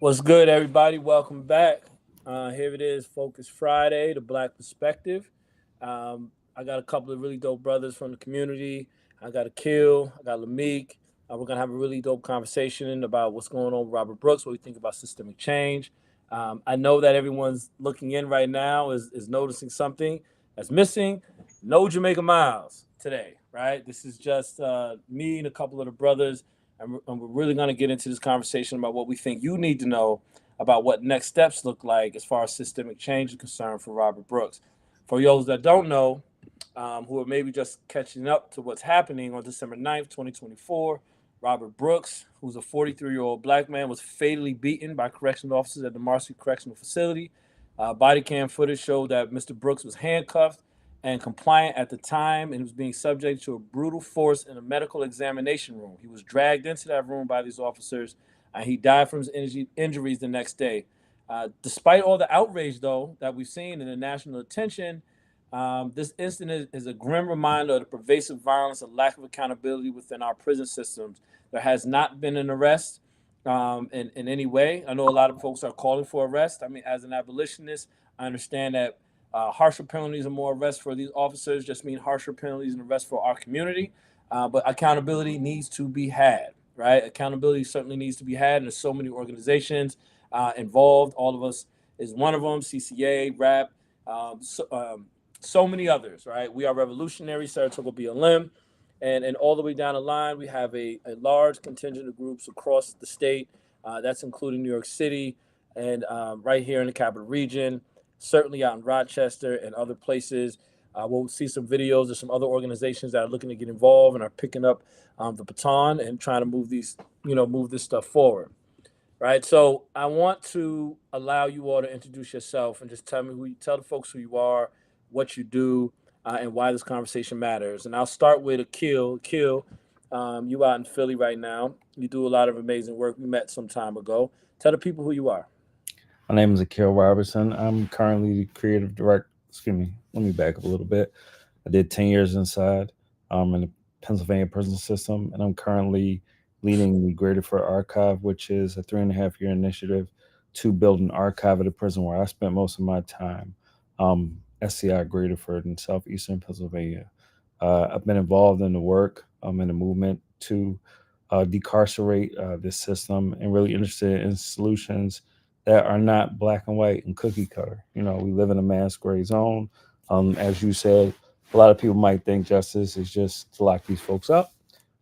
What's good, everybody? Welcome back. Here it is, Focus Friday, the Black Perspective. I got a couple of really dope brothers from the community. I got Akil, I got Lameek. We're gonna have a really dope conversation about what's going on with Robert Brooks, what we think about systemic change. I know that everyone's looking in right now is noticing something that's missing. No Jamaica Miles today, right? This is just me and a couple of the brothers and we're really going to get into this conversation about what we think you need to know about what next steps look like as far as systemic change is concerned for Robert Brooks. For those that don't know, who are maybe just catching up to what's happening on December 9th, 2024, Robert Brooks, who's a 43-year-old black man, was fatally beaten by correctional officers at the Marcy Correctional Facility. Body cam footage showed that Mr. Brooks was handcuffed and compliant at the time and was being subject to a brutal force in a medical examination room. He was dragged into that room by these officers and he died from his injuries the next day. Despite all the outrage, though, that we've seen and the national attention, this incident is a grim reminder of the pervasive violence and lack of accountability within our prison systems. There has not been an arrest in any way. I know a lot of folks are calling for arrest. I mean, as an abolitionist, I understand that harsher penalties and more arrests for these officers just mean harsher penalties and arrests for our community. But accountability needs to be had, right? Accountability certainly needs to be had. And there's so many organizations involved. All of us is one of them, CCA, RAP, so many others, right? We are revolutionary, Saratoga BLM. And all the way down the line, we have a large contingent of groups across the state. That's including New York City and right here in the capital region, certainly out in Rochester and other places. We'll see some videos of some other organizations that are looking to get involved and are picking up the baton and trying to move move this stuff forward. Right. So I want to allow you all to introduce yourself and just tell the folks who you are, what you do, and why this conversation matters. And I'll start with Akil. Akil, you out in Philly right now. You do a lot of amazing work. We met some time ago. Tell the people who you are. My name is Akil Robertson. I'm currently the creative director. Excuse me. Let me back up a little bit. I did 10 years inside in the Pennsylvania prison system, and I'm currently leading the Greaterford Archive, which is a 3.5 year initiative to build an archive at a prison where I spent most of my time, SCI Greaterford in southeastern Pennsylvania. I've been involved in the work, in the movement to decarcerate this system and really interested in solutions that are not black and white and cookie cutter. We live in a mass gray zone. As you said, a lot of people might think justice is just to lock these folks up.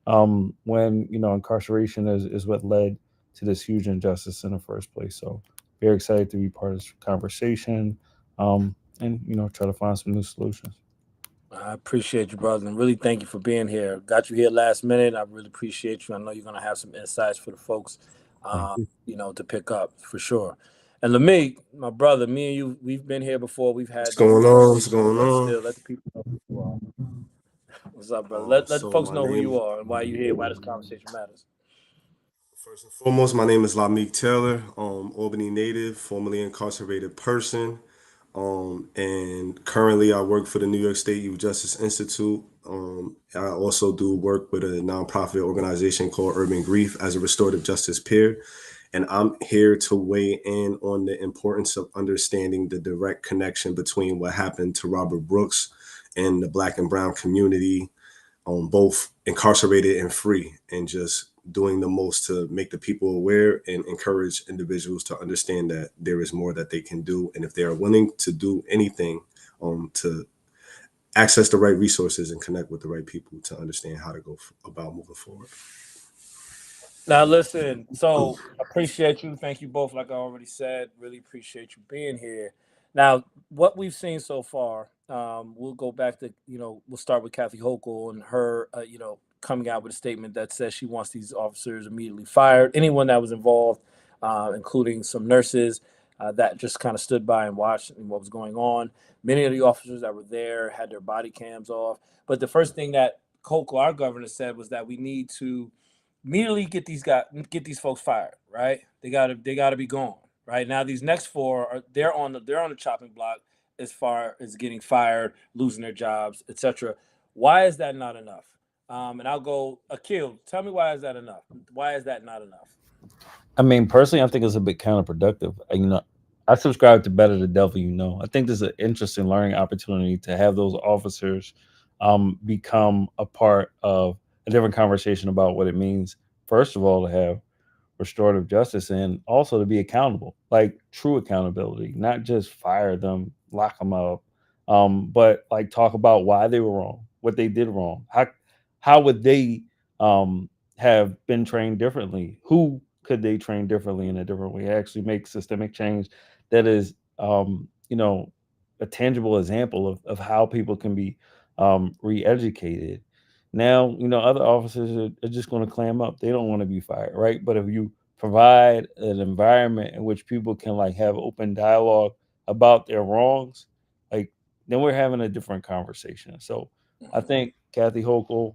When incarceration is what led to this huge injustice in the first place. So very excited to be part of this conversation, and try to find some new solutions. I appreciate you, brother, and really thank you for being here. Got you here last minute. I really appreciate you. I know you're gonna have some insights for the folks, Thank you. to pick up for sure. And Lamik, my brother, me and you, we've been here before. We've What's had these going on? What's conversations, going but on? still, let the people know who you are. What's up, brother? Let the So folks my know who you name, are and why you're here, why this conversation matters. first and foremost, my name is Lameek Taylor, Albany native, formerly incarcerated person, and currently I work for the New York State Youth Justice Institute. I also do work with a nonprofit organization called Urban Grief as a restorative justice peer. And I'm here to weigh in on the importance of understanding the direct connection between what happened to Robert Brooks and the Black and Brown community, both incarcerated and free, and just doing the most to make the people aware and encourage individuals to understand that there is more that they can do. And if they are willing to do anything to access the right resources and connect with the right people to understand how to go about moving forward. Now, listen. So, appreciate you. Thank you both. Like I already said, really appreciate you being here. Now, what we've seen so far, we'll go back to we'll start with Kathy Hochul and her, coming out with a statement that says she wants these officers immediately fired. Anyone that was involved, including some nurses that just kind of stood by and watched what was going on. Many of the officers that were there had their body cams off. But the first thing that Hochul, our governor, said was that we need to immediately get these folks fired. Right? They gotta be gone. Right now, these next four are they're on the chopping block as far as getting fired, losing their jobs, etc. Why is that not enough? And I'll go, Akil. Tell me why is that enough? Why is that not enough? I mean, personally, I think it's a bit counterproductive. I subscribe to better the devil you know. I think this is an interesting learning opportunity to have those officers become a part of a different conversation about what it means. First of all, to have restorative justice and also to be accountable, like true accountability, not just fire them, lock them up, but like talk about why they were wrong, what they did wrong, how would they um, have been trained differently, who could they train differently in a different way, actually make systemic change that is, you know, a tangible example of how people can be re-educated. Now, other officers are just going to clam up. They don't want to be fired, right? But if you provide an environment in which people can like have open dialogue about their wrongs, like then we're having a different conversation. So I think Kathy Hochul,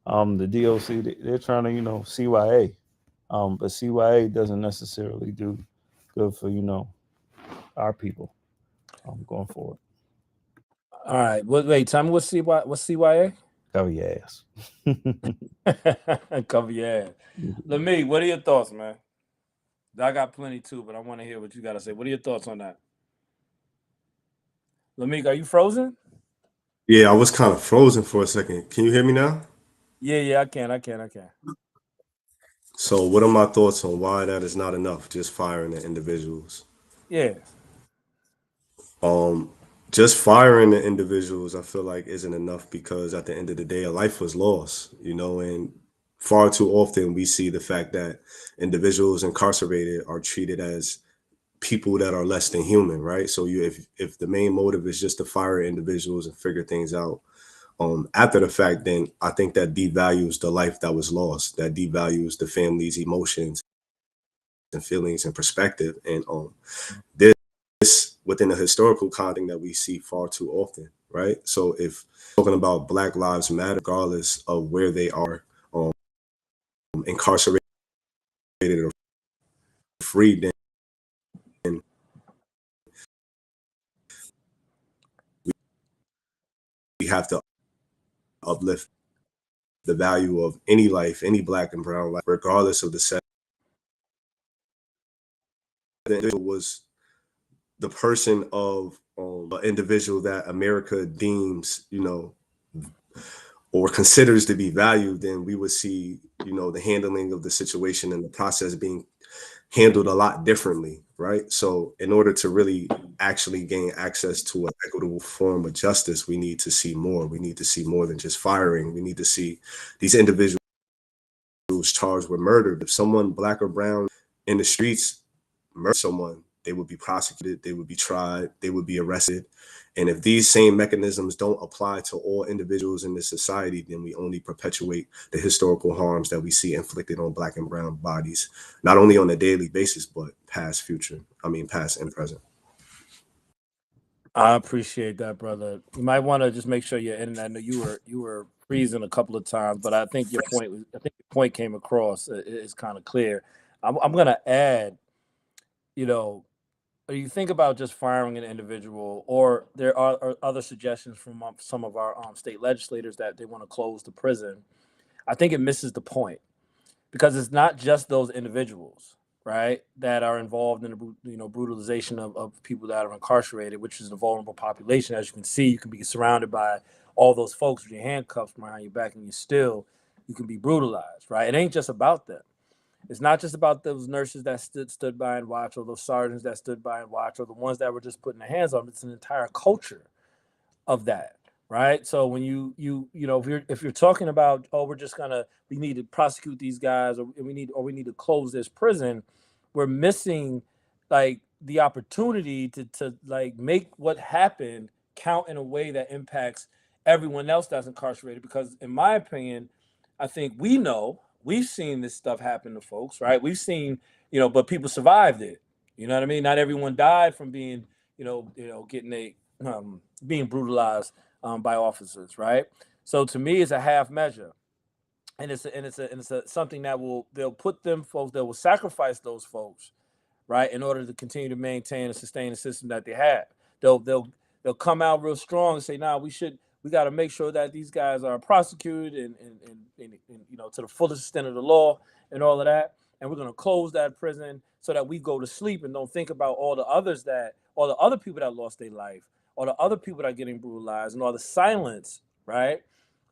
the DOC, they're trying to, CYA, but CYA doesn't necessarily do good for, our people going forward. All right. Wait, tell me what's CYA? Cover your ass. Cover your ass. Lemmy, what are your thoughts, man? I got plenty too, but I want to hear what you got to say. What are your thoughts on that? Lemmy, are you frozen? Yeah, I was kind of frozen for a second. Can you hear me now? Yeah, I can. So, what are my thoughts on why that is not enough? Just firing the individuals. Yeah. Um, just firing the individuals, I feel like isn't enough because at the end of the day, a life was lost. And far too often we see the fact that individuals incarcerated are treated as people that are less than human, right? So if the main motive is just to fire individuals and figure things out after the fact, then I think that devalues the life that was lost, that devalues the family's emotions and feelings and perspective. And this within a historical context that we see far too often, right? So if talking about Black Lives Matter, regardless of where they are, incarcerated or free, then we have to uplift the value of any life, any Black and brown life, regardless of the set. It was the person of an individual that America deems, or considers to be valued, then we would see, the handling of the situation and the process being handled a lot differently, right? So, in order to really actually gain access to an equitable form of justice, we need to see more. We need to see more than just firing. We need to see these individuals charged with murder. If someone Black or brown in the streets murder someone, they would be prosecuted, they would be tried, they would be arrested. And if these same mechanisms don't apply to all individuals in this society, then we only perpetuate the historical harms that we see inflicted on Black and brown bodies, not only on a daily basis, but past and present. I appreciate that, brother. You might want to just make sure you're in. I know you were freezing a couple of times, but I think your point came across. It's kind of clear. I'm gonna add. You know, you think about just firing an individual, or there are other suggestions from some of our state legislators that they want to close the prison. I think it misses the point because it's not just those individuals, right, that are involved in the brutalization of people that are incarcerated, which is a vulnerable population. As you can see, you can be surrounded by all those folks with your handcuffs behind your back, and you can be brutalized, right? It ain't just about them. It's not just about those nurses that stood by and watched, or those sergeants that stood by and watched, or the ones that were just putting their hands on them. It's an entire culture of that, right? So when if you're talking about, oh, we need to prosecute these guys, or we need to close this prison, we're missing like the opportunity to like make what happened count in a way that impacts everyone else that's incarcerated. Because in my opinion, I think we've seen this stuff happen to folks, right? We've seen, but people survived it. You know what I mean? Not everyone died from being, getting being brutalized by officers, right? So to me, it's a half measure, and it's something that they'll put them folks, that will sacrifice those folks, right, in order to continue to maintain and sustain the system that they have. They'll come out real strong and say, "Nah, we got to make sure that these guys are prosecuted and to the fullest extent of the law and all of that." and we're going to close that prison so that we go to sleep and don't think about all the other people that lost their life, all the other people that are getting brutalized, and all the silence, right?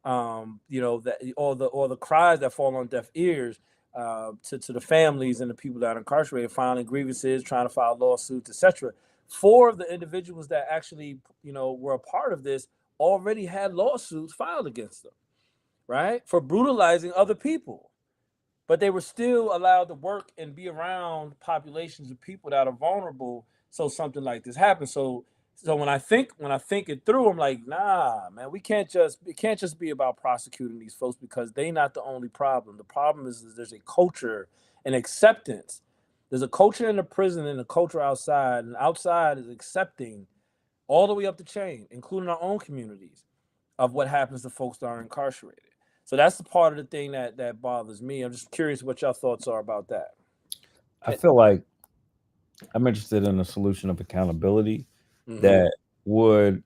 That all the cries that fall on deaf ears, to the families and the people that are incarcerated, filing grievances, trying to file lawsuits, etc. Four of the individuals that actually, were a part of this already had lawsuits filed against them, right, for brutalizing other people, but they were still allowed to work and be around populations of people that are vulnerable. So something like this happens. So when I think it through, I'm like, nah, man, it can't just be about prosecuting these folks because they not the only problem. The problem is there's a culture and acceptance. There's a culture in the prison and a culture outside, and outside is accepting all the way up the chain, including our own communities, of what happens to folks that are incarcerated. So that's the part of the thing that bothers me. I'm just curious what your thoughts are about that. I feel like I'm interested in a solution of accountability Mm-hmm. that would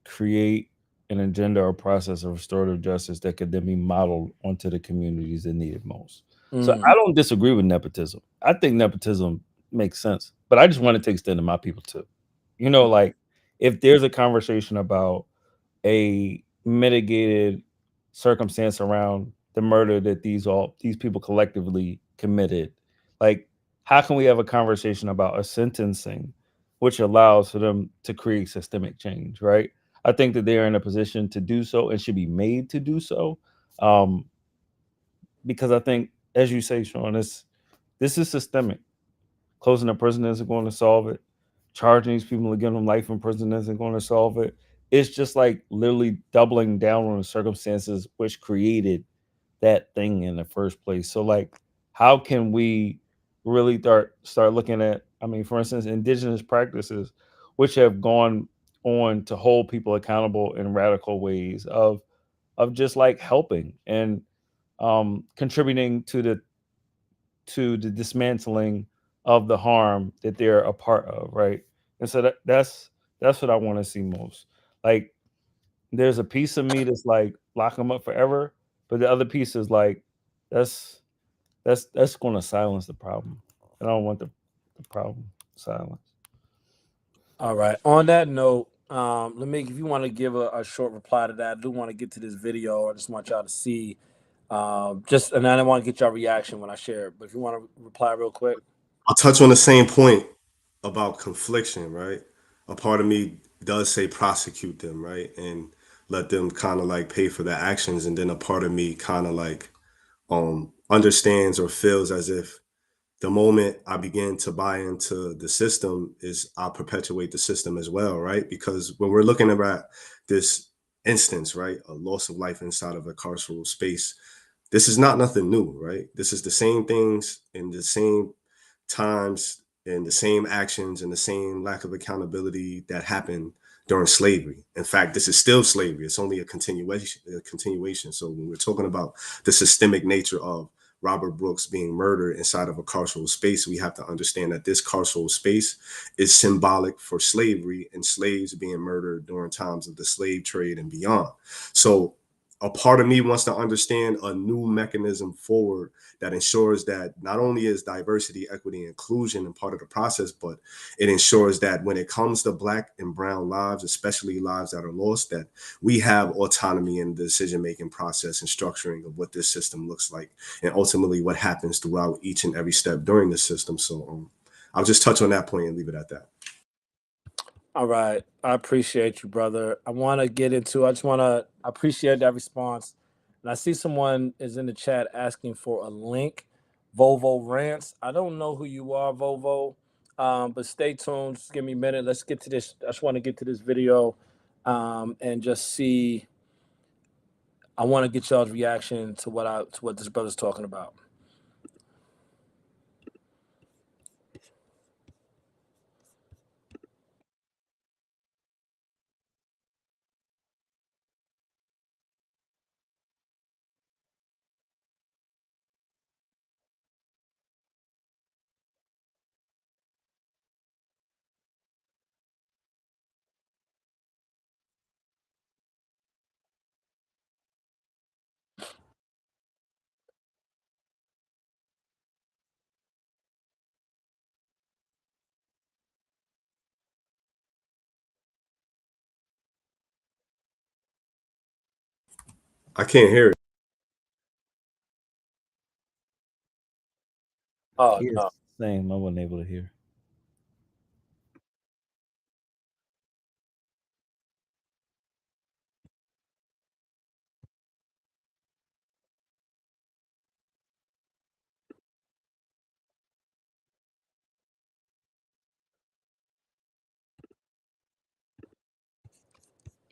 create an agenda or process of restorative justice that could then be modeled onto the communities that need it most. So Mm. I don't disagree with nepotism. I think nepotism makes sense, but I just want it to extend to my people too. Like if there's a conversation about a mitigated circumstance around the murder that these people collectively committed, like how can we have a conversation about a sentencing which allows for them to create systemic change, right? I think that they are in a position to do so and should be made to do so, um, because I think, as you say, Sean, this is systemic. Closing a prison isn't going to solve it. Charging these people to give them life in prison isn't going to solve it. It's just like literally doubling down on the circumstances which created that thing in the first place. So like, how can we really start looking at? I mean, for instance, indigenous practices, which have gone on to hold people accountable in radical ways of just like helping and contributing to the dismantling of the harm that they're a part of, right? And so that's what I want to see most. Like, there's a piece of me that's like lock them up forever, but the other piece is like that's that's going to silence the problem. And I don't want the problem silenced. All right. On that note, let me, if you want to give a short reply to that, I do want to get to this video. I just want y'all to see, and I don't want to get y'all reaction when I share it. But if you want to reply real quick. I'll touch on the same point about confliction, right? A part of me does say prosecute them, right? And let them kind of like pay for their actions. And then a part of me kind of like understands or feels as if the moment I begin to buy into the system is I perpetuate the system as well, right? Because when we're looking at this instance, right, a loss of life inside of a carceral space, this is not nothing new, right? This is the same things in the same times and the same actions and the same lack of accountability that happened during slavery. In fact, this is still slavery. It's only a continuation. A continuation. So when we're talking about the systemic nature of Robert Brooks being murdered inside of a carceral space, we have to understand that this carceral space is symbolic for slavery and slaves being murdered during times of the slave trade and beyond. So a part of me wants to understand a new mechanism forward that ensures that not only is diversity, equity, and inclusion and part of the process, but it ensures that when it comes to Black and brown lives, especially lives that are lost, that we have autonomy in the decision-making process and structuring of what this system looks like, and ultimately what happens throughout each and every step during the system. So I'll just touch on that point and leave it at that. All right. I appreciate you, brother. I just want to appreciate that response. And I see someone is in the chat asking for a link. Volvo Rants. I don't know who you are, Volvo, but stay tuned. Just give me a minute. Let's get to this. I just want to get to this video, and just see. I want to get y'all's reaction to what this brother's talking about. I can't hear it. Oh Yes, no. same. I wasn't able to hear.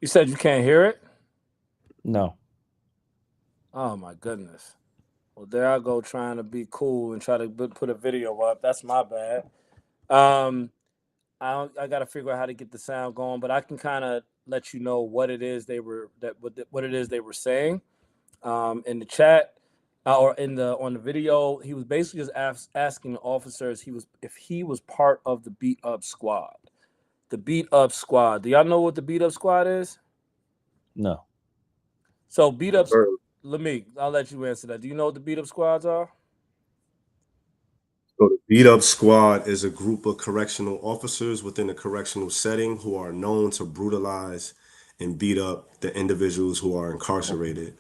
You said you can't hear it? No. Oh my goodness. Well, there I go trying to be cool and try to put a video up. That's my bad. Um, I got to figure out how to get the sound going, but I can kind of let you know what it is they were what it is they were saying in the chat or in the on the video. He was basically just asking the officers he was part of the beat up squad. The beat up squad. Do y'all know what the beat up squad is? No. So beat up. Heard. Let me. I'll let you answer that. Do you know what the beat up squads are? So the beat up squad is a group of correctional officers within a correctional setting who are known to brutalize and beat up the individuals who are incarcerated.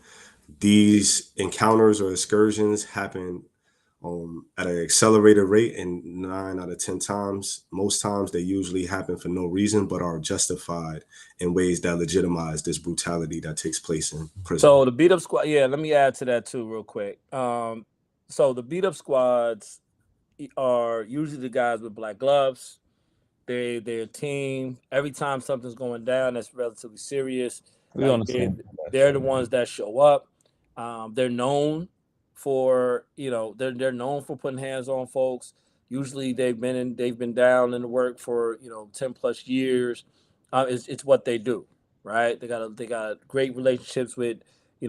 These encounters or excursions happen at an accelerated rate, and 9 out of 10 times, most times they usually happen for no reason but are justified in ways that legitimize this brutality that takes place in prison. So the beat up squad. Yeah, let me add to that too, real quick. So the beat up squads are usually the guys with black gloves. They're a team. Every time something's going down that's relatively serious, We on like the same. they're the ones that show up. They're known for they're known for putting hands on folks. Usually they've been down in the work for 10 plus years. It's what they do, right? They got great relationships with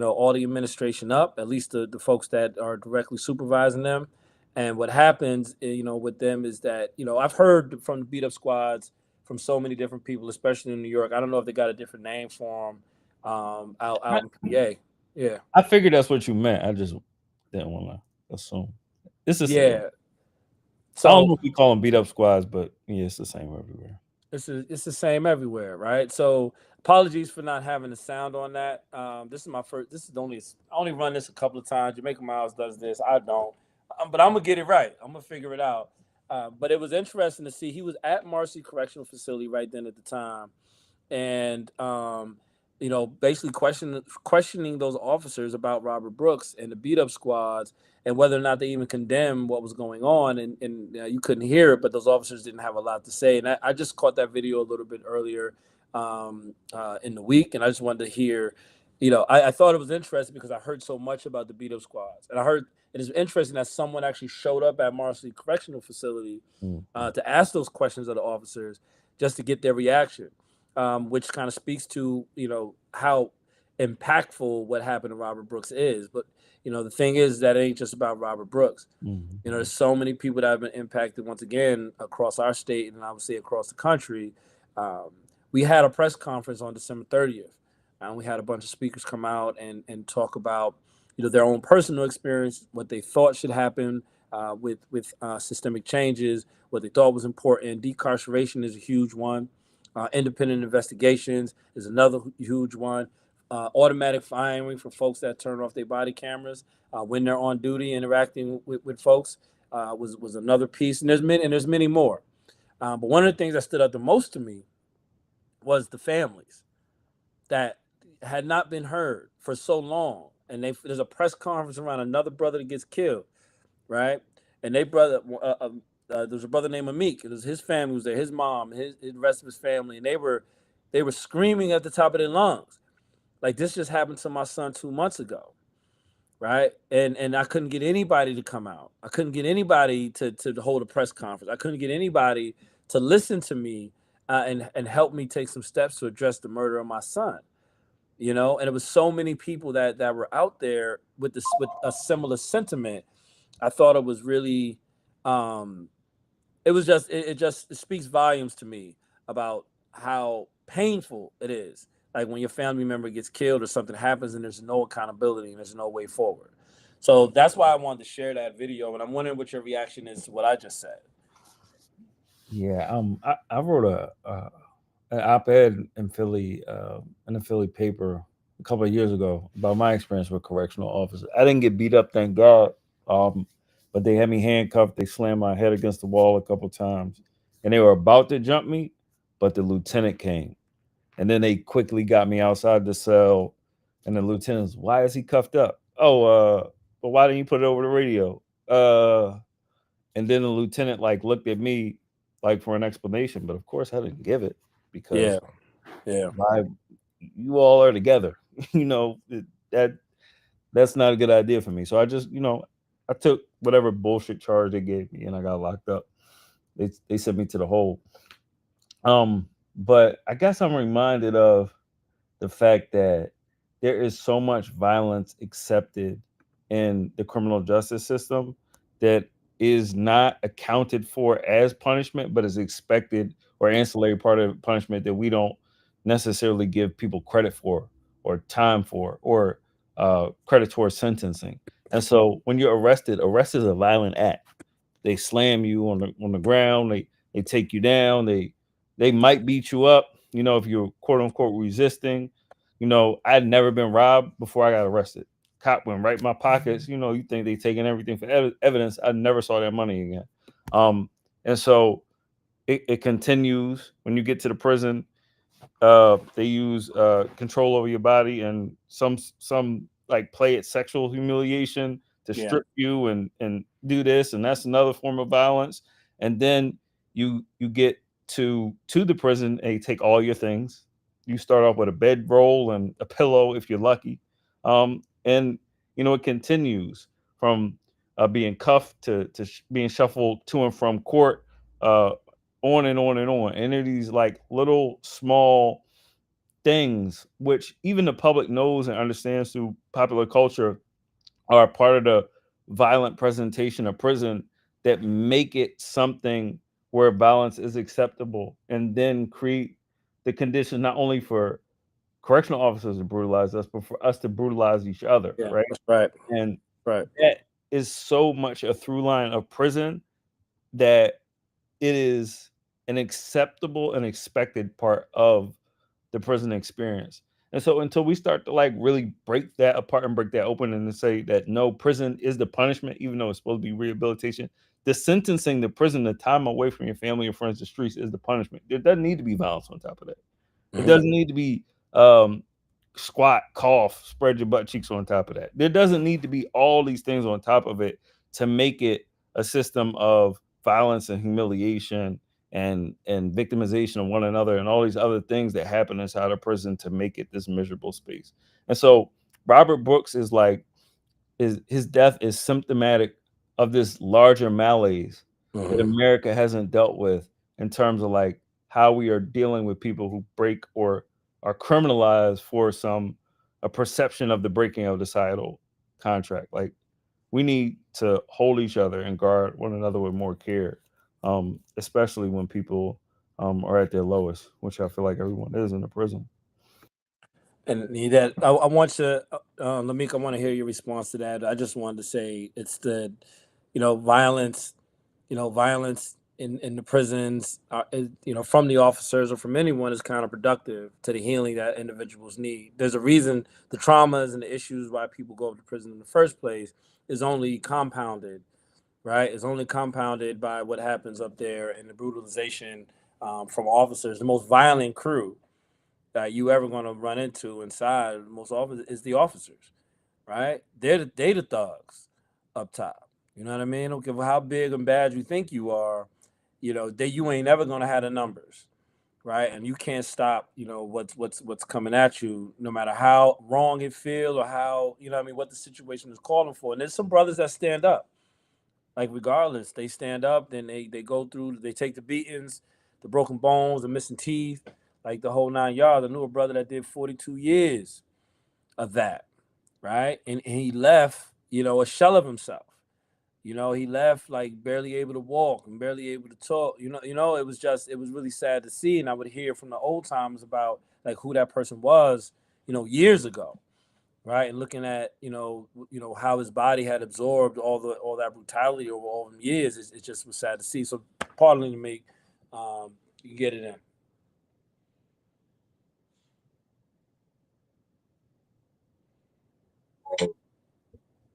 all the administration up, at least the folks that are directly supervising them. And what happens, with them is that, I've heard from the beat up squads from so many different people, especially in New York. I don't know if they got a different name for them out in PA. Yeah. I figured that's what you meant. I just didn't want to assume. It's the same. Yeah. I don't know So if we call them beat up squads, but yeah, it's the same everywhere. it's the same everywhere, right? So apologies for not having the sound on that. This is my first. This is the only. I only run this a couple of times. Jamaica Miles does this. I don't. But I'm gonna get it right. I'm gonna figure it out. But it was interesting to see he was at Marcy Correctional Facility right then at the time, and basically questioning those officers about Robert Brooks and the beat up squads and whether or not they even condemned what was going on. And you couldn't hear it, but those officers didn't have a lot to say. And I just caught that video a little bit earlier in the week, and I just wanted to hear. I thought it was interesting because I heard so much about the beat up squads, and I heard it is interesting that someone actually showed up at Marcy Correctional Facility to ask those questions of the officers just to get their reaction, which kind of speaks to how impactful what happened to Robert Brooks is. But the thing is that it ain't just about Robert Brooks. There's so many people that have been impacted once again across our state and I would say across the country. Um, we had a press conference on December 30th, and we had a bunch of speakers come out and talk about their own personal experience, what they thought should happen with systemic changes, what they thought was important. Decarceration is a huge one. Independent investigations is another huge one. Automatic firing for folks that turn off their body cameras when they're on duty interacting with folks was another piece. And there's many more. But one of the things that stood out the most to me was the families that had not been heard for so long. And there's a press conference around another brother that gets killed, right? And there's a brother named Amik. It was his family was there, his mom, his rest of his family, and they were screaming at the top of their lungs, like this just happened to my son 2 months ago, right? And I couldn't get anybody to come out. I couldn't get anybody to hold a press conference. I couldn't get anybody to listen to me and help me take some steps to address the murder of my son. And it was so many people that were out there with a similar sentiment. I thought it was really um, it was just it speaks volumes to me about how painful it is, like when your family member gets killed or something happens and there's no accountability and there's no way forward. So that's why I wanted to share that video, and I'm wondering what your reaction is to what I just said. Yeah. I wrote an op-ed in Philly in the Philly paper a couple of years ago about my experience with correctional officers. I didn't get beat up, thank God. Um, but they had me handcuffed. They slammed my head against the wall a couple times, and they were about to jump me, but the lieutenant came, and then they quickly got me outside the cell. And the lieutenant's, why is he cuffed up? Oh, but why didn't you put it over the radio? And then the lieutenant like looked at me like for an explanation, but of course I didn't give it because Yeah. Yeah. my you all are together. you know that that's not a good idea for me. So I just I took whatever bullshit charge they gave me and I got locked up. They sent me to the hole. But I guess I'm reminded of the fact that there is so much violence accepted in the criminal justice system that is not accounted for as punishment, but is expected or ancillary part of punishment that we don't necessarily give people credit for or time for or credit towards sentencing. And so when you're arrested, arrest is a violent act. They slam you on the ground. They take you down. They might beat you up. If you're quote unquote resisting. I'd never been robbed before I got arrested. Cop went right in my pockets. You think they taking everything for evidence. I never saw that money again. And so it continues when you get to the prison. They use control over your body and some like play at sexual humiliation to Yeah. strip you and do this, and that's another form of violence. And then you get to the prison and they take all your things. You start off with a bedroll and a pillow if you're lucky. And it continues from being cuffed to being shuffled to and from court, on and on and on. And there are these like little small things which even the public knows and understands through popular culture are part of the violent presentation of prison that make it something where violence is acceptable and then create the condition not only for correctional officers to brutalize us, but for us to brutalize each other, Yeah. right? That's right. And Right. that is so much a through line of prison that it is an acceptable and expected part of the prison experience. And so until we start to like really break that apart and break that open and to say that no, prison is the punishment, even though it's supposed to be rehabilitation, the sentencing, the prison, the time away from your family and friends, the streets is the punishment. There doesn't need to be violence on top of that. It Mhm. doesn't need to be um, squat, cough, spread your butt cheeks on top of that. There doesn't need to be all these things on top of it to make it a system of violence and humiliation and victimization of one another and all these other things that happen inside a prison to make it this miserable space. And so Robert Brooks is like his death is symptomatic of this larger malaise that Mhm. America hasn't dealt with in terms of like how we are dealing with people who break or are criminalized for a perception of the breaking of the societal contract. Like we need to hold each other and guard one another with more care, especially when people are at their lowest, which I feel like everyone is in a prison. And that I want to, Lamik, I want to hear your response to that. I just wanted to say it's the, violence, violence in the prisons, from the officers or from anyone is counterproductive to the healing that individuals need. There's a reason the traumas and the issues why people go to prison in the first place is only compounded, right? It's only compounded by what happens up there and the brutalization from officers. The most violent crew that you ever going to run into inside most often is the officers, right? They the thugs up top. You know what I mean? Don't give a how big and bad you think you are. You ain't never gonna have the numbers, right? And you can't stop. What's coming at you, no matter how wrong it feels or how what the situation is calling for. And there's some brothers that stand up, like regardless, they stand up. Then they go through. They take the beatings, the broken bones, the missing teeth, like the whole 9 yards. I knew a brother that did 42 years of that, right? And he left, a shell of himself. He left like barely able to walk and barely able to talk. It was really sad to see. And I would hear from the old timers about like who that person was, years ago, right? And looking at, how his body had absorbed all that brutality over all them years, it just was sad to see. So pardon me, make you can get it in.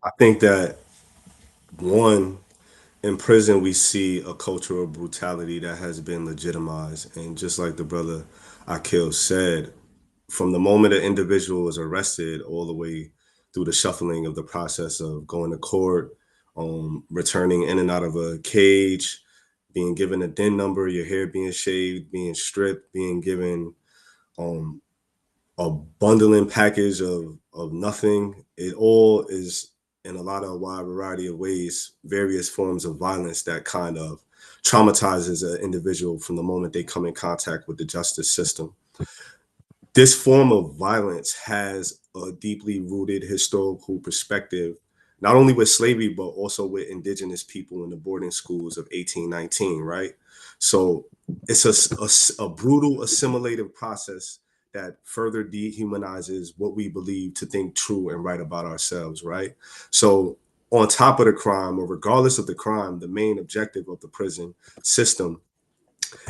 I think that one, in prison we see a culture of brutality that has been legitimized, and just like the brother Akil said, from the moment an individual is arrested all the way through the shuffling of the process of going to court, returning in and out of a cage, being given a DIN number, your hair being shaved, being stripped, being given um, a bundling package of nothing. It all is in a lot of wide variety of ways, various forms of violence that kind of traumatizes an individual from the moment they come in contact with the justice system. This form of violence has a deeply rooted historical perspective, not only with slavery, but also with indigenous people in the boarding schools of 1819, right? So it's a brutal assimilative process that further dehumanizes what we believe to think true and right about ourselves, right? So on top of the crime, or regardless of the crime, the main objective of the prison system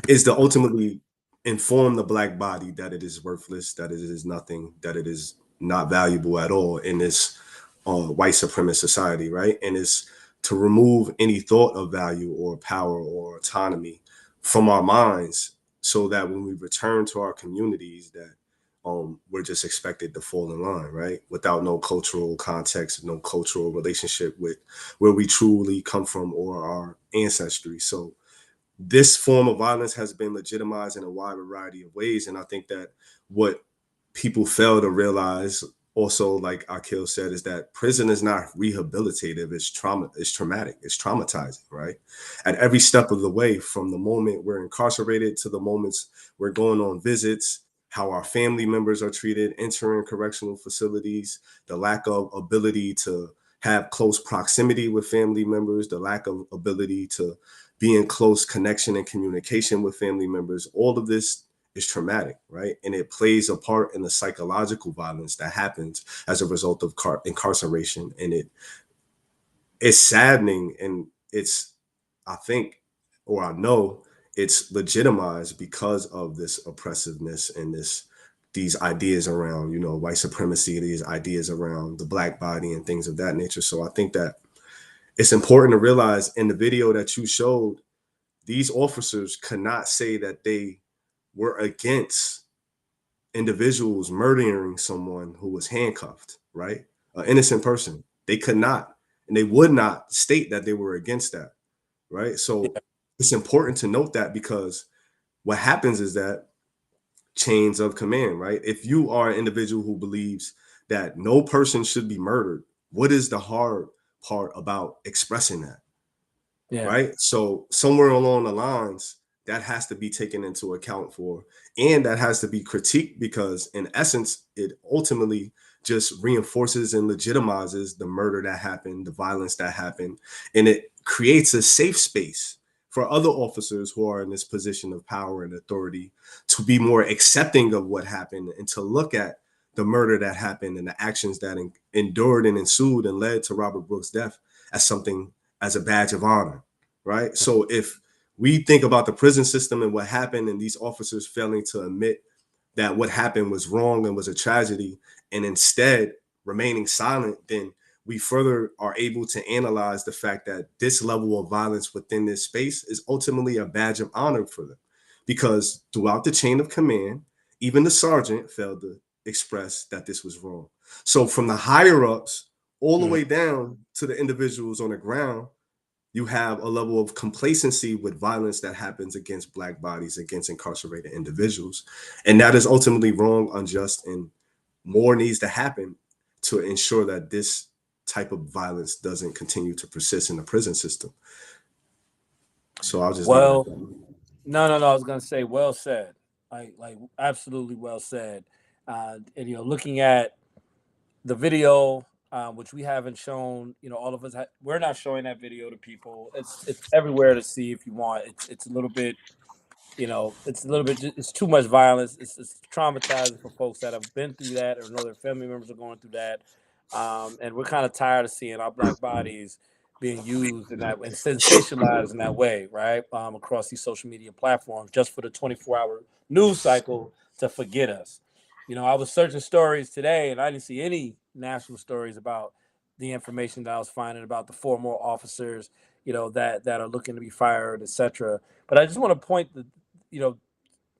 is to ultimately inform the black body that it is worthless, that it is nothing, that it is not valuable at all in this white supremacist society, right? And it's to remove any thought of value or power or autonomy from our minds, so that when we return to our communities, that we're just expected to fall in line, right? Without no cultural context, no cultural relationship with where we truly come from or our ancestry. So this form of violence has been legitimized in a wide variety of ways. And I think that what people fail to realize also, like Akil said, is that prison is not rehabilitative, it's traumatic, it's traumatizing, right? At every step of the way, from the moment we're incarcerated to the moments we're going on visits, how our family members are treated, entering correctional facilities, the lack of ability to have close proximity with family members, the lack of ability to be in close connection and communication with family members, all of this is traumatic, right? And it plays a part in the psychological violence that happens as a result of incarceration. And it's saddening, and it's, I think, or I know, it's legitimized because of this oppressiveness and these ideas around, white supremacy, these ideas around the black body and things of that nature. So I think that it's important to realize, in the video that you showed, these officers could not say that they were against individuals murdering someone who was handcuffed, right? An innocent person. They could not, and they would not state that they were against that, right? So it's important to note that, because what happens is that chains of command, right? If you are an individual who believes that no person should be murdered, what is the hard part about expressing that? Yeah. Right? So somewhere along the lines, that has to be taken into account for, and that has to be critiqued, because in essence, it ultimately just reinforces and legitimizes the murder that happened, the violence that happened, and it creates a safe space for other officers who are in this position of power and authority to be more accepting of what happened, and to look at the murder that happened and the actions that endured and ensued and led to Robert Brooks' death as something, as a badge of honor, right? So if we think about the prison system and what happened, and these officers failing to admit that what happened was wrong and was a tragedy, and instead remaining silent, then we further are able to analyze the fact that this level of violence within this space is ultimately a badge of honor for them. Because throughout the chain of command, even the sergeant failed to express that this was wrong. So from the higher ups all the way down to the individuals on the ground, you have a level of complacency with violence that happens against black bodies, against incarcerated individuals. And that is ultimately wrong, unjust, and more needs to happen to ensure that this type of violence doesn't continue to persist in the prison system. So I'll just leave it at Well, that. no. I was gonna say, well said. Like absolutely well said. And looking at the video, which we haven't shown, all of us, we're not showing that video to people. It's everywhere to see if you want. It's a little bit, it's a little bit. It's too much violence. It's traumatizing for folks that have been through that or know their family members are going through that. And we're kind of tired of seeing our black bodies being used in that and sensationalized in that way, right? Across these social media platforms, just for the 24-hour news cycle to forget us. I was searching stories today, and I didn't see any national stories about the information that I was finding about the four more officers, that are looking to be fired, etc. But I just want to point that, you know,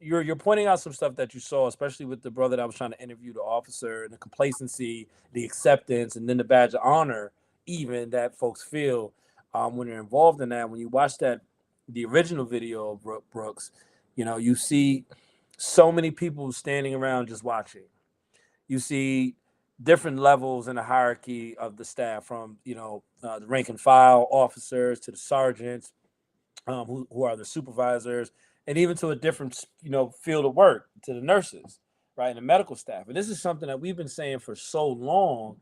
you're pointing out some stuff that you saw, especially with the brother that was trying to interview the officer, and the complacency, the acceptance, and then the badge of honor, even that folks feel when they're involved in that. When you watch the original video of Brooks, you see so many people standing around just watching. You see different levels in the hierarchy of the staff, from the rank and file officers to the sergeants, who are the supervisors, and even to a different field of work, to the nurses, right, and the medical staff. And this is something that we've been saying for so long,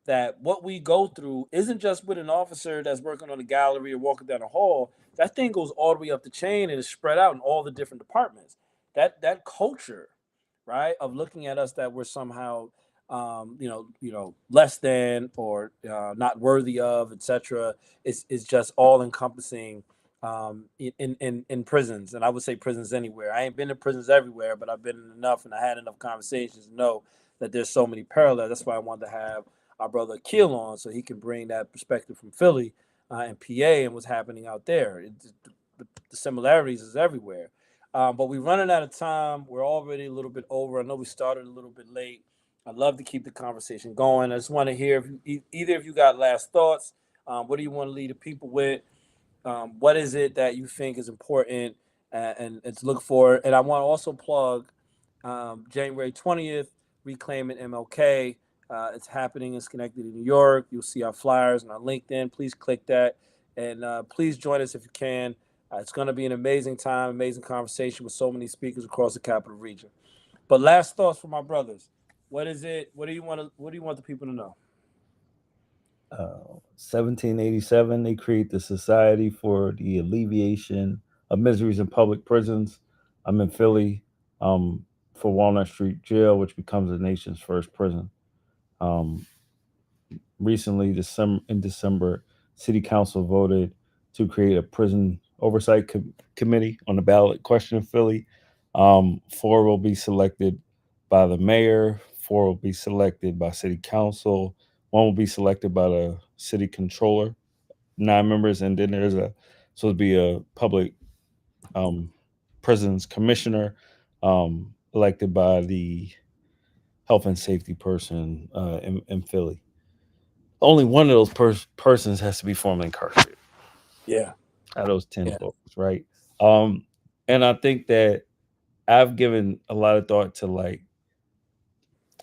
that what we go through isn't just with an officer that's working on the gallery or walking down the hall. That thing goes all the way up the chain and is spread out in all the different departments. That culture, right, of looking at us that we're somehow less than, or not worthy of, etc., is just all encompassing in prisons. And I would say prisons anywhere. I ain't been to prisons everywhere, but I've been in enough, and I had enough conversations to know that there's so many parallels. That's why I wanted to have our brother Keel on, so he can bring that perspective from Philly and PA and what's happening out there. The similarities is everywhere. But we're running out of time. We're already a little bit over. I know we started a little bit late. I'd love to keep the conversation going. I just want to hear if either of you got last thoughts. What do you want to leave the people with? What is it that you think is important, and to look for? And I want to also plug January 20th, Reclaiming MLK. It's happening in Schenectady, New York. You'll see our flyers and our LinkedIn. Please click that, and please join us if you can. It's going to be an amazing time, amazing conversation with so many speakers across the capital region. But last thoughts from my brothers. What is it? What do you want to? What do you want the people to know? 1787, they create the Society for the Alleviation of Miseries in Public Prisons. I'm in Philly, for Walnut Street Jail, which becomes the nation's first prison. Um, Recently, in December, City Council voted to create a prison oversight committee on the ballot question in Philly. Four will be selected by the mayor, four will be selected by City Council, one will be selected by the city controller, 9 members, and then there's supposed to be a public um, prisons commissioner, elected by the health and safety person in Philly. Only one of those persons has to be formerly incarcerated Yeah, out of those 10 yeah, folks, right? Um, and I think that I've given a lot of thought to, like,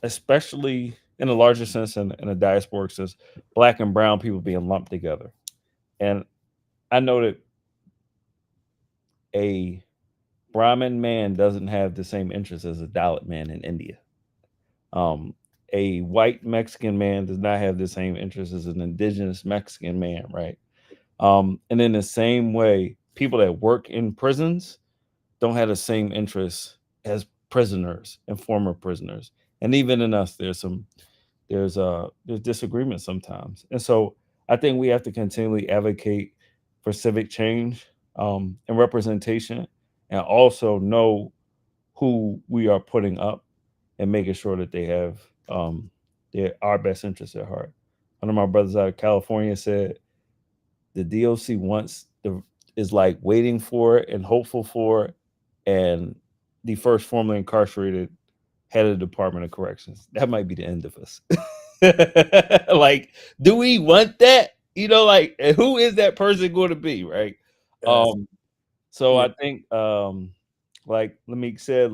especially in a larger sense and in a diasporic sense, black and brown people being lumped together. And I know that a Brahmin man doesn't have the same interests as a Dalit man in India. Um, a white Mexican man does not have the same interests as an indigenous Mexican man, right? And in the same way, people that work in prisons don't have the same interests as prisoners and former prisoners. And even in us, there's disagreement sometimes. And so I think we have to continually advocate for civic change, and representation, and also know who we are putting up and making sure that they have our best interests at heart. One of my brothers out of California said the DOC is like waiting for it and hopeful for it, and the first formerly incarcerated head of the Department of Corrections. That might be the end of us. Like, do we want that? Like, who is that person going to be, right? yes, Um, so yeah. I think, like Lamik said,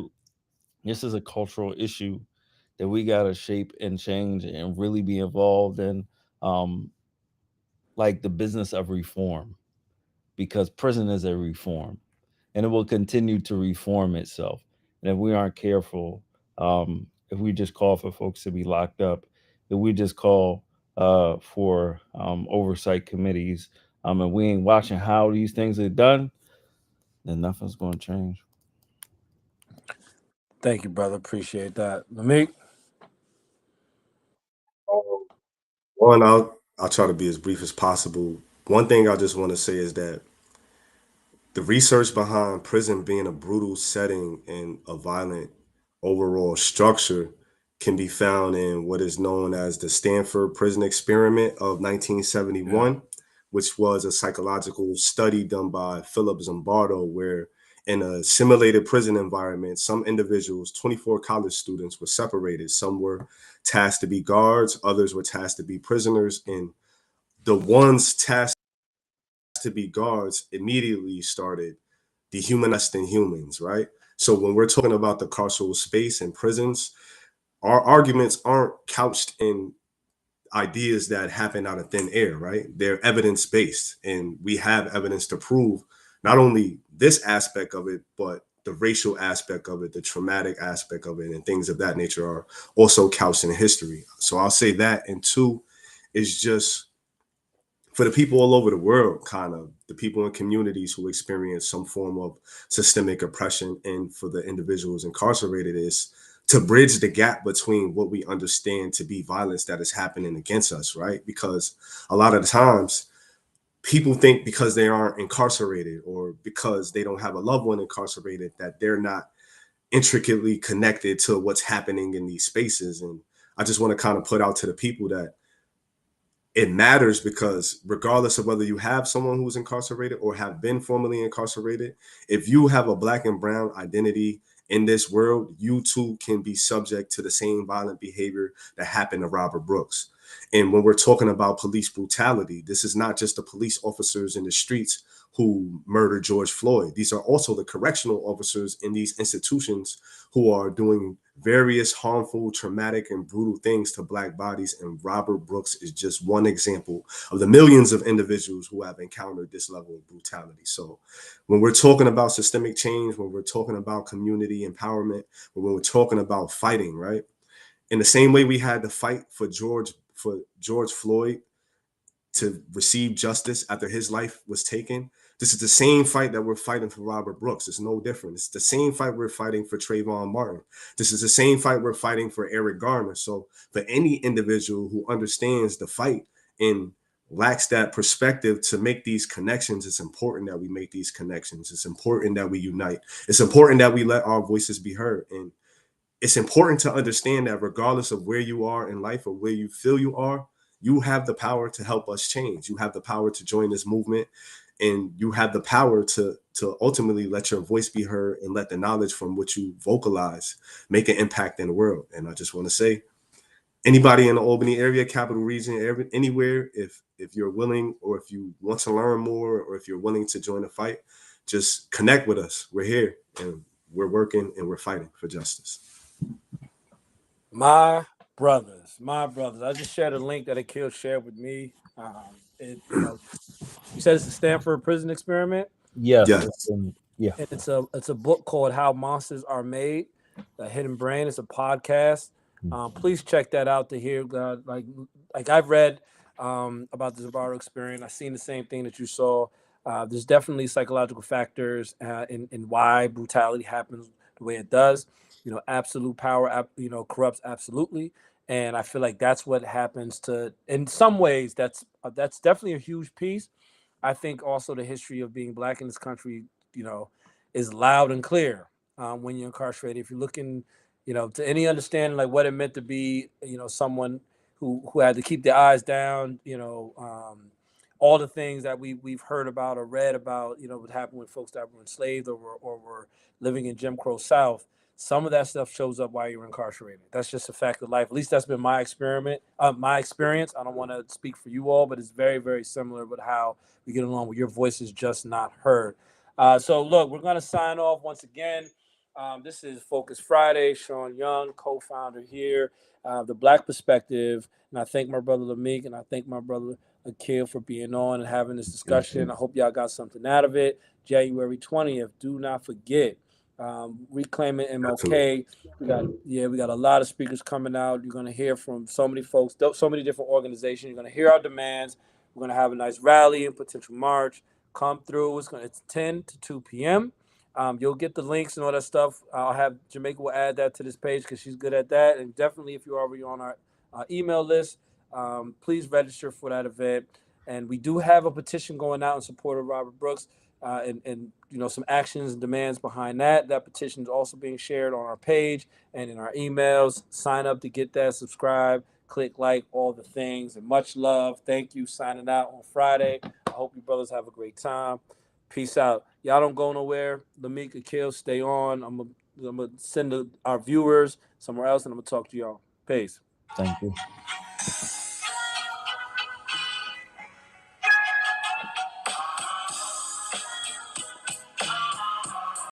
this is a cultural issue that we got to shape and change and really be involved in, um, like the business of reform, because prison is a reform and it will continue to reform itself. And if we aren't careful, if we just call for folks to be locked up, if we just call for oversight committees, and we ain't watching how these things are done, then nothing's going to change. Thank you, brother. Appreciate that. Lamik. Um, One, I'll try to be as brief as possible. One thing I just want to say is that the research behind prison being a brutal setting and a violent overall structure can be found in what is known as the Stanford Prison Experiment of 1971, which was a psychological study done by Philip Zimbardo, where in a simulated prison environment, some individuals, 24 college students, were separated. Some were tasked to be guards, others were tasked to be prisoners, and the ones tasked to be guards immediately started dehumanizing humans, right? So when we're talking about the carceral space and prisons, our arguments aren't couched in ideas that happen out of thin air, right? They're evidence based, and we have evidence to prove not only this aspect of it, but the racial aspect of it, the traumatic aspect of it, and things of that nature are also couched in history. So I'll say that. And two is just for the people all over the world, kind of the people in communities who experience some form of systemic oppression, and for the individuals incarcerated, is to bridge the gap between what we understand to be violence that is happening against us, right? Because a lot of the times people think because they aren't incarcerated or because they don't have a loved one incarcerated that they're not intricately connected to what's happening in these spaces. And I just want to kind of put out to the people that it matters, because regardless of whether you have someone who's incarcerated or have been formerly incarcerated, if you have a black and brown identity in this world, you too can be subject to the same violent behavior that happened to Robert Brooks. And when we're talking about police brutality, this is not just the police officers in the streets who murdered George Floyd. These are also the correctional officers in these institutions who are doing various harmful, traumatic, and brutal things to black bodies. And Robert Brooks is just one example of the millions of individuals who have encountered this level of brutality. So when we're talking about systemic change, when we're talking about community empowerment, when we're talking about fighting, right? In the same way we had to fight for George Floyd to receive justice after his life was taken, this is the same fight that we're fighting for Robert Brooks. It's no different. It's the same fight we're fighting for Trayvon Martin. This is the same fight we're fighting for Eric Garner. So for any individual who understands the fight and lacks that perspective to make these connections, it's important that we make these connections. It's important that we unite. It's important that we let our voices be heard. And it's important to understand that regardless of where you are in life or where you feel you have the power to help us change. You have the power to join this movement, and you have the power to ultimately let your voice be heard and let the knowledge from what you vocalize make an impact in the world. And I just want to say, anybody in the Albany area, capital region, anywhere, if you're willing, or if you want to learn more, or if you're willing to join the fight, just connect with us. We're here, and we're working, and we're fighting for justice. My brothers. I just shared a link that Akil shared with me. You said it's the Stanford Prison Experiment. Yes. Yes. Yeah. And it's a book called How Monsters Are Made, The Hidden Brain. It's a podcast. Please check that out to hear. Like I've read about the Zimbardo experience. I've seen the same thing that you saw. There's definitely psychological factors in why brutality happens the way it does. Absolute power, corrupts absolutely, and I feel like that's what happens to. In some ways, that's definitely a huge piece. I think also the history of being black in this country, you know, is loud and clear when you're incarcerated. If you're looking, to any understanding like what it meant to be, someone who had to keep their eyes down, all the things that we've heard about or read about, what happened with folks that were enslaved or were living in Jim Crow South. Some of that stuff shows up while you're incarcerated. That's just a fact of life. At least that's been my experience. I don't want to speak for you all, but it's very, very similar with how we get along with your voice is just not heard. So look, we're going to sign off once again. This is Focus Friday. Sean Young, co-founder here, the Black Perspective. And I thank my brother Lamik and I thank my brother Akil for being on and having this discussion. I hope y'all got something out of it. January 20th, do not forget. Reclaiming MLK. We got a lot of speakers coming out. You're going to hear from so many folks, so many different organizations. You're going to hear our demands. We're going to have a nice rally and potential march. Come through. It's 10 to 2 p.m. You'll get the links and all that stuff. I'll have Jamaica will add that to this page because she's good at that. And definitely, if you're already on our email list, please register for that event. And we do have a petition going out in support of Robert Brooks. and some actions and demands behind that. That petition is also being shared on our page and in our emails. Sign up to get that, subscribe, click like, all the things, and much love. Thank you. Signing out on Friday. I hope you brothers have a great time. Peace out. Y'all don't go nowhere. Lamika, Kill, stay on. I'm gonna send our viewers somewhere else, and I'm gonna talk to y'all. Peace. Thank you.